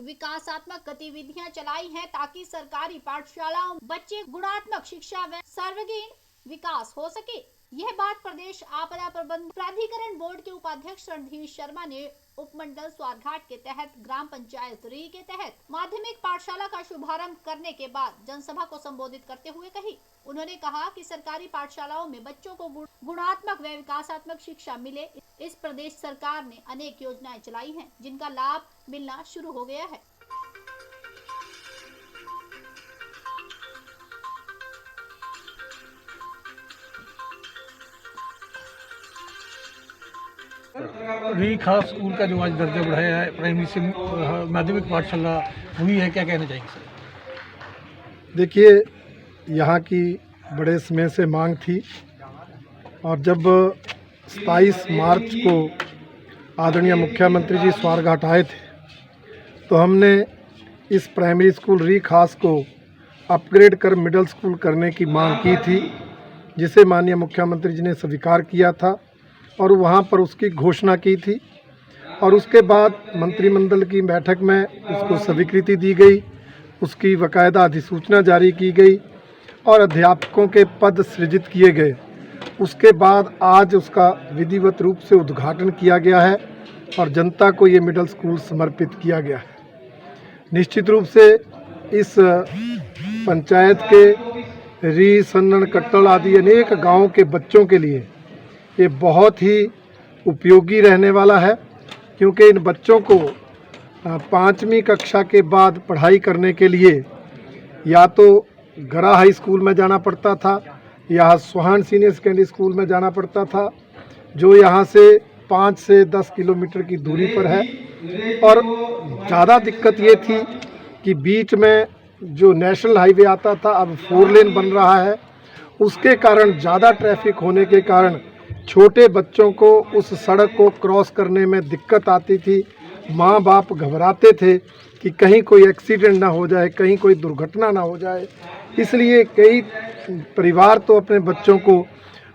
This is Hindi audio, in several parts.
विकासात्मक गतिविधियां चलाई हैं ताकि सरकारी पाठशालाओं में बच्चे गुणात्मक शिक्षा व सर्वांगीण विकास हो सके। यह बात प्रदेश आपदा प्रबंधन प्राधिकरण बोर्ड के उपाध्यक्ष रणधीर शर्मा ने उपमंडल स्वारघाट के तहत ग्राम पंचायत री के तहत माध्यमिक पाठशाला का शुभारंभ करने के बाद जनसभा को संबोधित करते हुए कही। उन्होंने कहा कि सरकारी पाठशालाओं में बच्चों को गुणात्मक व विकासात्मक शिक्षा मिले, इस प्रदेश सरकार ने अनेक योजनाएं चलाई हैं जिनका लाभ मिलना शुरू हो गया है। री खास स्कूल का जो आज दर्जा बढ़ाया है, प्राइमरी से माध्यमिक पाठशाला हुई है, क्या कहना चाहेंगे सर? देखिए, यहाँ की बड़े समय से मांग थी और जब 27 मार्च को आदरणीय मुख्यमंत्री जी स्वारघाट आए थे तो हमने इस प्राइमरी स्कूल री खास को अपग्रेड कर मिडिल स्कूल करने की मांग की थी, जिसे माननीय मुख्यमंत्री जी ने स्वीकार किया था और वहाँ पर उसकी घोषणा की थी। और उसके बाद मंत्रिमंडल की बैठक में उसको स्वीकृति दी गई, उसकी बाकायदा अधिसूचना जारी की गई और अध्यापकों के पद सृजित किए गए। उसके बाद आज उसका विधिवत रूप से उद्घाटन किया गया है और जनता को ये मिडिल स्कूल समर्पित किया गया है। निश्चित रूप से इस पंचायत के री, सन्नन, कट्टल आदि अनेक गाँव के बच्चों के लिए ये बहुत ही उपयोगी रहने वाला है, क्योंकि इन बच्चों को 5वीं कक्षा के बाद पढ़ाई करने के लिए या तो गरा हाई स्कूल में जाना पड़ता था या सोहान सीनियर सेकेंडरी स्कूल में जाना पड़ता था, जो यहाँ से 5 से 10 किलोमीटर की दूरी पर है। और ज़्यादा दिक्कत ये थी कि बीच में जो नेशनल हाईवे आता था अब 4 लेन बन रहा है, उसके कारण ज़्यादा ट्रैफिक होने के कारण छोटे बच्चों को उस सड़क को क्रॉस करने में दिक्कत आती थी। माँ बाप घबराते थे कि कहीं कोई एक्सीडेंट ना हो जाए, कहीं कोई दुर्घटना ना हो जाए, इसलिए कई परिवार तो अपने बच्चों को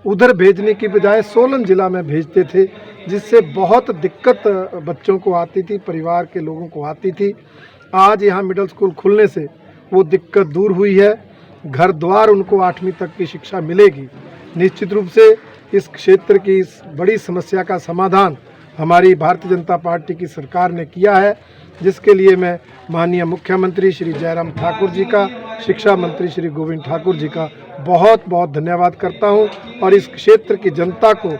उधर भेजने की बजाय सोलन जिला में भेजते थे, जिससे बहुत दिक्कत बच्चों को आती थी, परिवार के लोगों को आती थी। आज यहाँ मिडिल स्कूल खुलने से वो दिक्कत दूर हुई है, घर द्वार उनको 8वीं तक की शिक्षा मिलेगी। निश्चित रूप से इस क्षेत्र की इस बड़ी समस्या का समाधान हमारी भारतीय जनता पार्टी की सरकार ने किया है, जिसके लिए मैं माननीय मुख्यमंत्री श्री जयराम ठाकुर जी का, शिक्षा मंत्री श्री गोविंद ठाकुर जी का बहुत बहुत धन्यवाद करता हूं और इस क्षेत्र की जनता को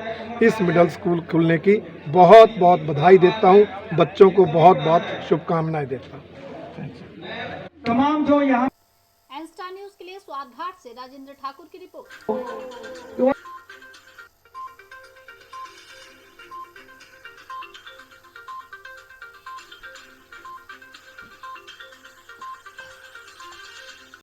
इस मिडिल स्कूल खुलने की बहुत बहुत बधाई देता हूं, बच्चों को बहुत बहुत शुभकामनाएं देता हूं। तमाम जो यहाँ एन स्टार न्यूज़ के लिए स्वारघाट से राजेंद्र ठाकुर की रिपोर्ट।